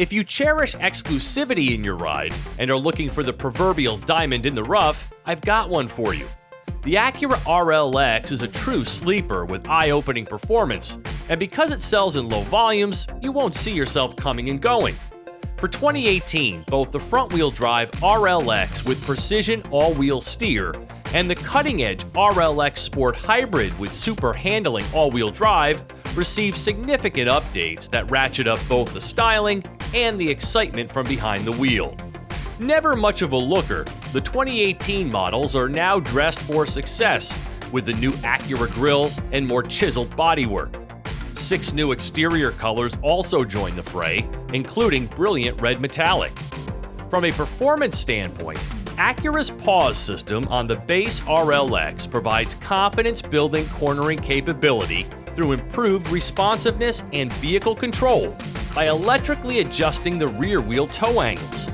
If you cherish exclusivity in your ride and are looking for the proverbial diamond in the rough, I've got one for you. The Acura RLX is a true sleeper with eye-opening performance, and because it sells in low volumes, you won't see yourself coming and going. For 2018, both the front-wheel drive RLX with precision all-wheel steer and the cutting-edge RLX Sport Hybrid with super handling all-wheel drive received significant updates that ratchet up both the styling and the excitement from behind the wheel. Never much of a looker, the 2018 models are now dressed for success with the new Acura grille and more chiseled bodywork. 6 new exterior colors also join the fray, including brilliant red metallic. From a performance standpoint, Acura's pause system on the base RLX provides confidence-building cornering capability through improved responsiveness and vehicle control by electrically adjusting the rear wheel toe angles.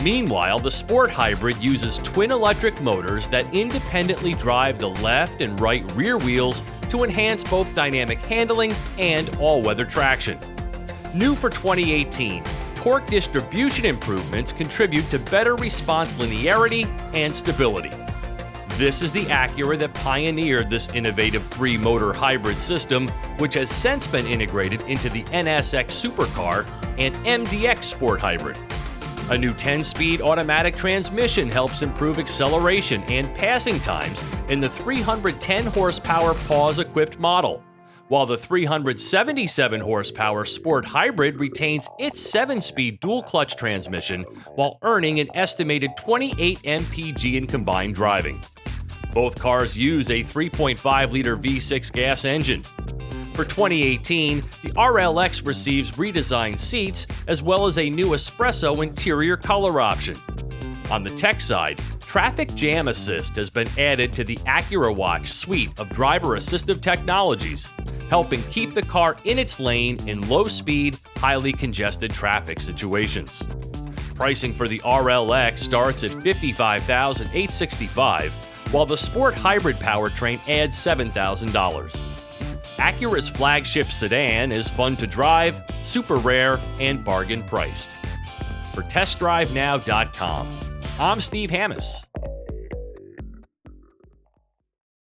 Meanwhile, the Sport Hybrid uses twin electric motors that independently drive the left and right rear wheels to enhance both dynamic handling and all-weather traction. New for 2018, torque distribution improvements contribute to better response linearity and stability. This is the Acura that pioneered this innovative 3-motor hybrid system, which has since been integrated into the NSX Supercar and MDX Sport Hybrid. A new 10-speed automatic transmission helps improve acceleration and passing times in the 310-horsepower pause-equipped model, while the 377-horsepower Sport Hybrid retains its 7-speed dual-clutch transmission while earning an estimated 28 mpg in combined driving. Both cars use a 3.5-liter V6 gas engine. For 2018, the RLX receives redesigned seats as well as a new espresso interior color option. On the tech side, Traffic Jam Assist has been added to the Acura Watch suite of driver assistive technologies, helping keep the car in its lane in low-speed, highly congested traffic situations. Pricing for the RLX starts at $55,865, while the Sport Hybrid powertrain adds $7,000. Acura's flagship sedan is fun to drive, super rare, and bargain priced. For TestDriveNow.com, I'm Steve Hammes.